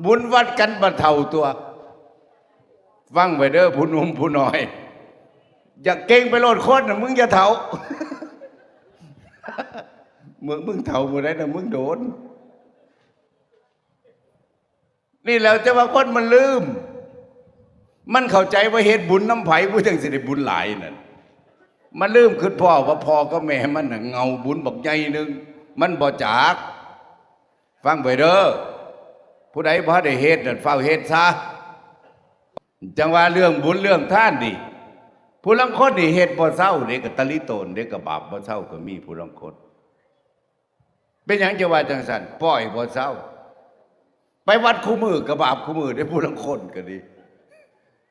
บุญวัดกันบรรเทาตัวฟังไว้เด้อผู้หนุ่มผู้น้อยอย่าเก่งไปโลดคนนะมึงอย่าเถามึงเถาเมื่อไรนะมึงโดนนี่แล้วจะว่าคนมันลืมมันเข้าใจว่าเหตุบุญน้ำไผ่ผู้จังสิได้บุญหลายนั่นมันลืมคือพ่อว่าพ่อก็แม่มันน่ะเงาบุญบักใหญ่นึงมันบ่จากฟังไว้เด้อผู้ใดบ่ได้เหตุนั่นเฝ้าเหตุซะจังว่าเรื่องบุญเรื่องท่านดิผู้ลังคนนี่เหตุบ่เศร้าเด็กก็ตะลิโตนเด็กก็บาปบ่เศร้าก็มีผู้ลังคนเป็นหยังจะว่าจังซั่นปล่อยบ่เศร้าไปวัดคู่มือกับบาปคู่มือได้ผู้ลังคนก็ดี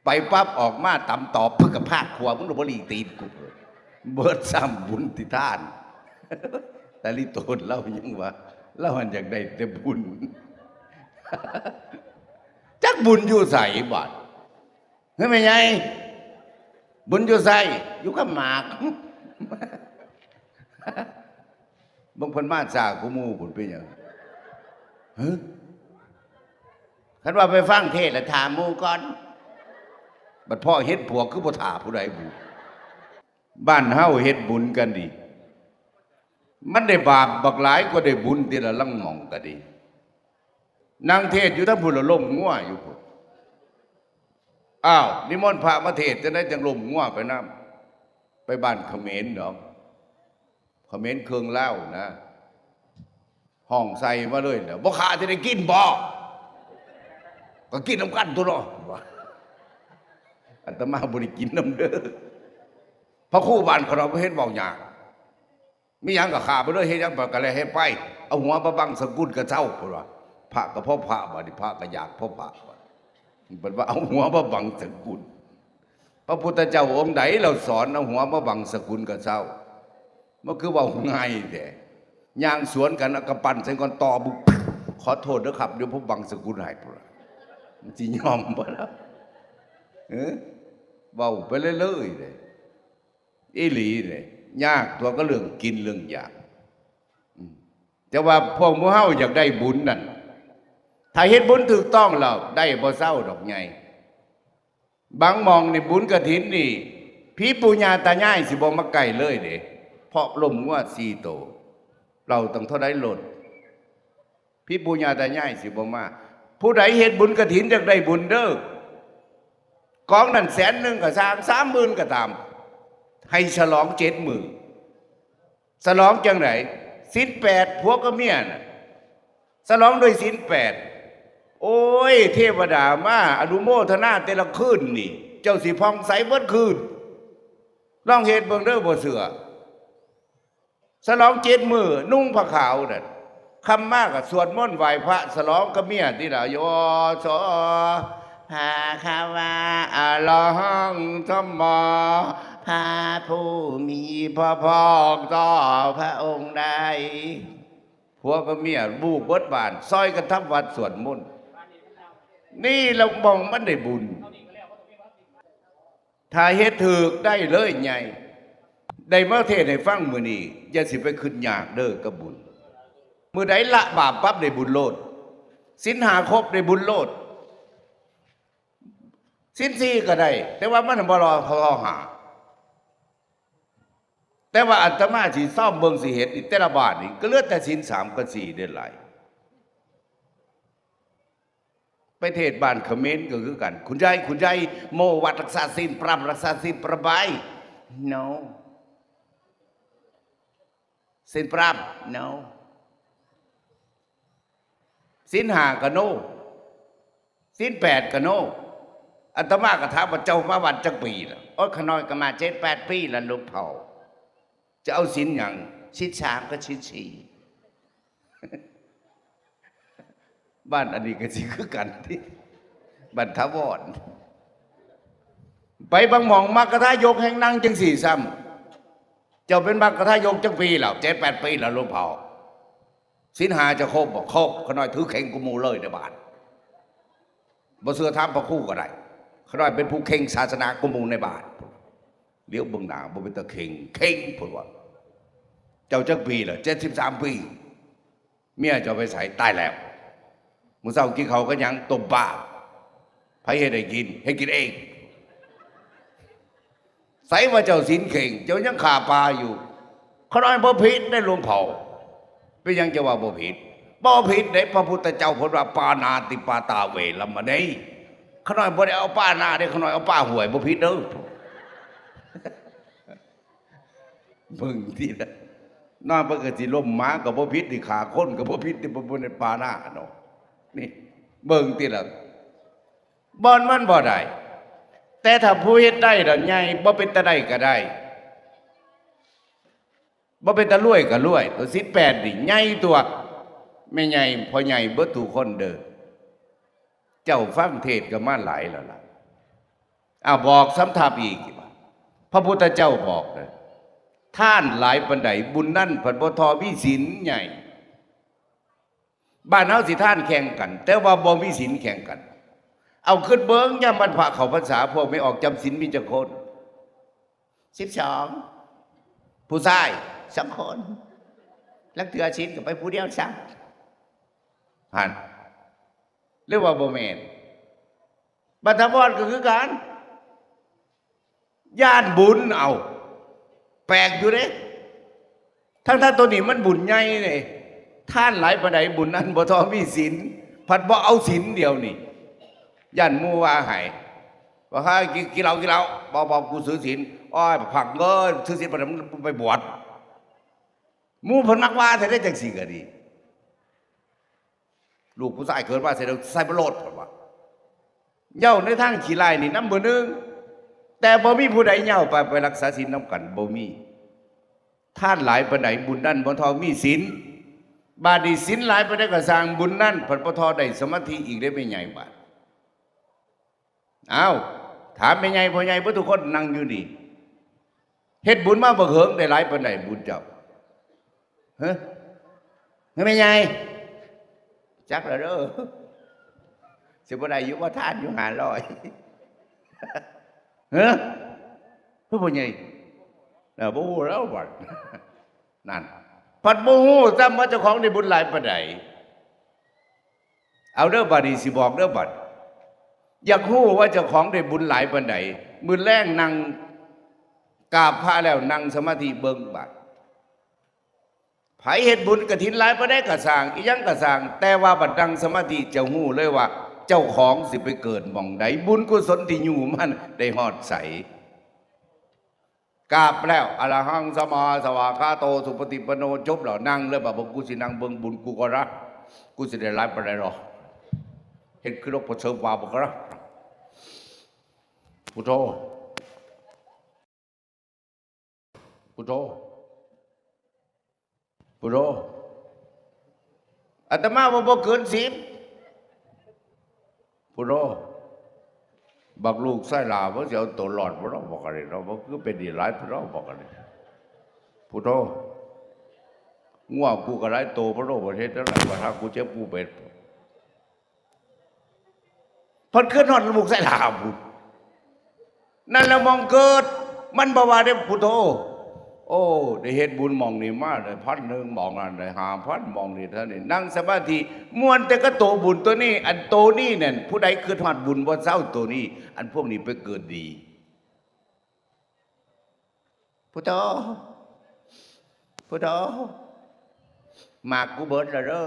ไปปั๊บออกมาตำตอบเพื่อกับภาคขวามึงบ่ลีตีนกูเบิดซ้ำบุญที่ท่านตะลิโตนเล่ายังว่าเล่ามันอยากได้แต่บุญจักบุญอยู่ใส่บาดเฮ้ยไม่ไงบุญอยู่ใส่อยู่กับหมากบางคนมาจากกูมูผลเป็นยังคันว่าไปฟังเทศแล้วถามมูก่อนบัดพ่อเฮ็ดผัวคือบ่ถาผู้ใดบุบ้านเฮาเฮ็ดบุญกันดีมันได้บาปบักหลายก็ได้บุญทีละลังหม่องก็ดีนางเทศอยู่ทั้งพุ่นละล่มงัวอยู่พุ่นอ้าวนิมนต์พระมาเทศจะได้จังล่มงัวไปน้ำไปบ้านเขมรดอกเขมรเครื่องเล่านะห้องใส่มาเลยเดี๋ยวบ่ขาจะได้กินบ่ก็กินน้ำกันตัวเนาะอาตมาบ่ได้กินน้ำเด้อพระครูบ้านเราบ่เฮ็ดเว้าหยากมีหยังก็ขาไปเลยเฮ็ดหยังก็เลยให้ไปเอาหัวมาบังสกุลกระเจ้าพุ่นว่าพระก็พ่อพระบัดนี้พระก็อยากพ่อพระเป็นว่าเอาหัวมาบังสกุลพระพุทธเจ้าองค์ใดเราสอนเอาหัวมาบังสกุลกระเจ้ามันคือว่าง่ายแต่ย่างสวนกันกระปั่นใส่ก่อนต่อบุกขอโทษนะครับเดี๋ยวผมบังสกุลให้พุ่นมันสิยอมบ่ล่ะเว้าไปเรื่อยๆเลยอีหลีเลยยากตัวก็เรื่องกินเรื่องอยากแต่ว่าพวกหมู่เฮาอยากได้บุญนั่นถ้าเฮ็ดบุญถูกต้องแล้วได้บ่เศร้าดอกไงบางมองในบุญกฐินนี่พี่ปู่ย่าตายายสิบ่มาใกล้เลยเด้เพราะลมงัว4 โตวเราต้องเท่าใดโลดพี่ปู่ย่าตายายสิบ่มาผู้ใดเฮ็ดบุญกฐินอยากได้บุญเด้อกองนั่น100,000ก็สร้าง 30,000ก็ตามให้ฉลอง70,000ฉลองจังได๋ศีล8ผัวกับเมียน่ะฉลองด้วยศีล8โอ้ยเทวดามาอนุโมทนาแต่ละคืนนี่เจ้าสิพองใสเบิดคืนลองเฮ็ดเบิ่งเด้อบ่เชื่อฉลอง7 มื้อนุ่งผ้าขาวนั่นคำมากก็สวดมนต์ไหว้พระฉลองกับเมียติล่ะโยสภาคาวาอะระหังสัมมาพระผู้มีพระภาคเจ้าพระองค์ใดผัวกับเมียลูกเบิดบ้านซอยกันทำวัดสวดมนต์นี่เรามองมันได้บุญถ้าเฮ็ดถูกได้เลยไงได้มาเทศให้ฟังมื้อนี้อย่าสิไปขึ้นยากเด้อกับบุญมื้อใดละบาปปั๊บได้บุญโลดศีล5ครบได้บุญโลดศีล4ก็ได้แต่ว่ามันบ่รอพอหาแต่ว่าอาตมาสิซ่อมเบิ่งสิเฮ็ดอีแต่ละบาทนี่ก็เหลือแต่ศีล3กับ4ได้หลายไปเทศบ้านเขมรก็คือกันคุณยายโมวัดรักษาศีลปรำรักษาศีลประบาย no ศีลปรำ no ศีล5ก็ no ศีล8ก็ no อาตมาก็ถามว่าเจ้ามาวัดจักปีล่ะโอ้ยขน้อยก็มา7-8 ปีแล้วหลวงพ่อจะเอาศีลหยังศีล3ก็ศีล4บ้านอันนี้ก็สิคือกันที่บ้านทวรไปบางหม่องมักกะทายกแห่งนั่งจัง4ซ้ำเจ้าเป็นมักกะทายกจังปีแล้ว7-8 ปีแล้วหลวงพ่อศีล5จะครบบ่ครบขน้อยถือเข่งกูมูเลยในบ้านบ่เชื่อถามพระครูก็ได้ขน้อยเป็นผู้เข่งศาสนากูมูในบ้านเลี้ยวเบิ่งหน้าบ่เป็นตะเข่งพุ่นว่าเจ้าจักปีล่ะ73 ปีเมียเจ้าไปใส่ตายแล้ว มื้อเช้ากินข้าวก็ยังต้มปลาไผเฮ็ดให้กินให้กินเองใส่ว่าเจ้าศีลเข่งเจ้ายังฆ่าปลาอยู่เขาน้อยบ่ผิดได้หลวงพ่อเป็นยังจะว่าบ่ผิดบ่ผิดได้พระพุทธเจ้าพูดว่าปานาติปาตาเวรมณีเขาน้อยบ่ได้เอาป้าหน้าได้เขาน้อยเอาป้าหวยบ่ผิดเด้อมึงที่ละน้าเพิ่นก็สิล้มหมาก็บ่ผิดที่ฆ่าคนก็บ่ผิดที่บ่ได้ปาหน้าเนาะนี่เบิ่งติละบ่อนมันบ่ได้แต่ถ้าผู้เฮ็ดได้ดอกใหญ่บ่เป็นตาได้ก็ได้บ่เป็นตารวยก็รวยตัวสิ8นี่ใหญ่ตัวไม่ใหญ่พอใหญ่เบิดทุกคนเด้อเจ้าฟังเทศก็มาหลายแล้วล่ะบอกซ้ำทับอีกพระพุทธเจ้าบอกเลยท่านหลายปานใดบุญนั่นผันบ่ทอมีศีลใหญ่บ้านเฮาสิท่านแข่งกันแต่ว่าบ่มีศีลแข่งกันเอาขึ้นเบิ้งย่ำมันพระเขาพรรษาพวกไม่ออกจำศีลมีจักคน12ผู้ชาย2 คนลังเทื่อศีลก็ไปผู้เดียวซะหันเรียกว่าบ่แม่นบัดทบอนก็คือกันญาติบุญเอาแปลกอยู่เด้ทั้งตัวนี้มันบุญใหญ่นี่ท่านหลายปานใดบุญนั้นบ่ทอมีศีลผัดบ่เอาศีลเดียวนี่ย่านหมู่ว่าให้ว่าให้กินเหล้าบ่กูซื้อศีลอ้อยผักเงินซื้อศีลไปบวชหมู่เพิ่นมักว่าแท้ได้จังซี่ก็ดีลูกผู้ชายเกิดมาใส่บ่โลดเพิ่นว่าเหย้าในทางขี้ไล่นี่นำบ่นึงแต่บ่มีผู้ใดเหย้าไปรักษาศีลนำกันบ่มีท่านหลายปานใดบุญนั้นบ่ทอมีศีลบาดนี้ศีลหลายปานใดก็สร้างบุญนั้นเพิ่นบ่ทอได้สมาธิอีกได้ไม่ใหญ่บาดถามแม่ใหญ่พ่อใหญ่บ่ทุกคนนั่งอยู่นี่เฮ็ดบุญมาบ่เหิงได้หลายปานใดบุญเจ้าฮะแม่ใหญ่จักแล้วเด้อสิบ่ได้อยู่ว่าทานอยู่500ฮะพ่อใหญ่บ่ฮู้แล้วบัดนั่นพัดบ่ฮู้ซ้ำว่าเจ้าของได้บุญหลายปานใดเอาเด้อบัดนี้สิบอกเด้อบัดอยากรู้ว่าเจ้าของได้บุญหลายปานใดมื้อแลงนั่งกราบพระแล้วนั่งสมาธิเบิ่งบัดไผเฮ็ดบุญกฐินหลายปานใดก็สร้างอีหยังก็สร้างแต่ว่าบัดนั่งสมาธิจะฮู้เลยว่าเจ้าของสิไปเกิดหม่องใดบุญกุศลที่อยู่มันได้ฮอดใสกราบแล้วอรหังสัมมาสวากขาโตสุปฏิปันโนจบแล้วนั่งเลยบอกกูสินั่งเบิ่งบุญกูก็รักกูสิได้หลายปานใดหรอเห็นคือโลกประเสริฐว่าบ่ก็รักพุทโธพุทโธพุทโธอาตมาว่าบ่เกิน10พุทโธบักลูกไส้ลาว่าจะเอาตัวหลอดพวกเราบอกกันเลยเราคือเป็นดีร้ายพวกเราบอกกันเลยพุทโธง่วงกูก็ร้ายโตพระโลกประเทศนั่นแหละว่าถ้ากูเจ็บกูเป็นพันขึ้นหอดลูกไส้ลาบุนั่นแหละมองเกิดมันบ่ว่าได้พุทโธโอ้ได้เฮ็ดบุญมองนี่มาได้1,000มองนั่นได้5,000มองนี่เท่านี้นั่งสมาธิม่วนแต่ก็โตบุญตัวนี้อันโตนี่เนี่ยผู้ใดคือทอดบุญบ่เศร้าตัวนี้อันพวกนี้ไปเกิดดีพุทโธพุทโธมากกูเบิดแล้วเด้อ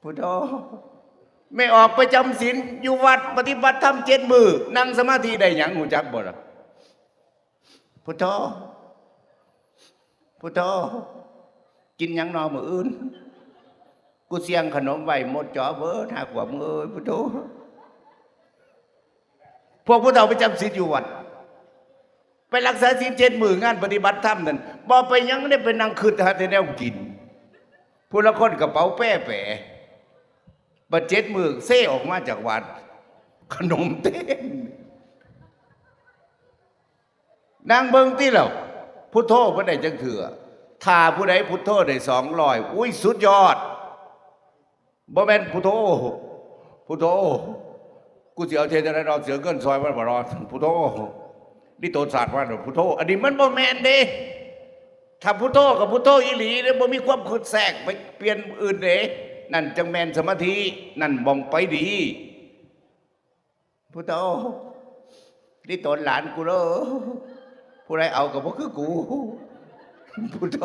พุทโธไม่ออกไปจำศีลอยู่วัดปฏิบัติธรรม7 มื้อนั่งสมาธิได้หยังหูจักบ่ล่ะพุทโธพุทโธกินหยังนอมื้ออื่นกูเสียงขนมไว้หมดจ่อเบิดหากว่ามึงเอ้ยพุทโธพวกผู้เฒ่าไปจำศีลอยู่วัดไปรักษาศีล7 มื้องานปฏิบัติธรรมนั่นบ่ไปหยังได้ไปนั่งคิดหาแต่แนวกินผู้ละคนกระเป๋าแป้บัด7 มื้อเซ่ออกมาจากวัดขนมเต็มนางเบิ่งติแล้วพุทโธบ่ได้จังเถื่อถ้าผู้ใดพุทโธได้200อุ้ยสุดยอดบ่แม่นพุทโธพุทโธกูสิเอาเทศนาดอกเสือเงินซอยมันบ่รอพุทโธนี่โตศาสตร์ว่าพุทโธอันนี้มันบ่แม่นเด้ถ้าพุทโธกับพุทโธอีหลีเนี่ยบ่มีความคิดแทรกไปเปลี่ยนอื่นเด้ นั่นจังแมนสมาธินั่นมองไปดีพุทโธนี่ตนหลานกูเด้อผู้ใดเอากับพวกคือกูพุทโธ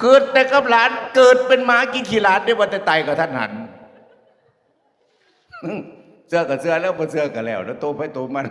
เกิดแต่กับหลานเกิดเป็นหมากินขี้หลานได้วันแต่ตายกับท่านหันเสื้อกับเสื้อแล้วพอเสื้อกับแล้วโตไปโตมัน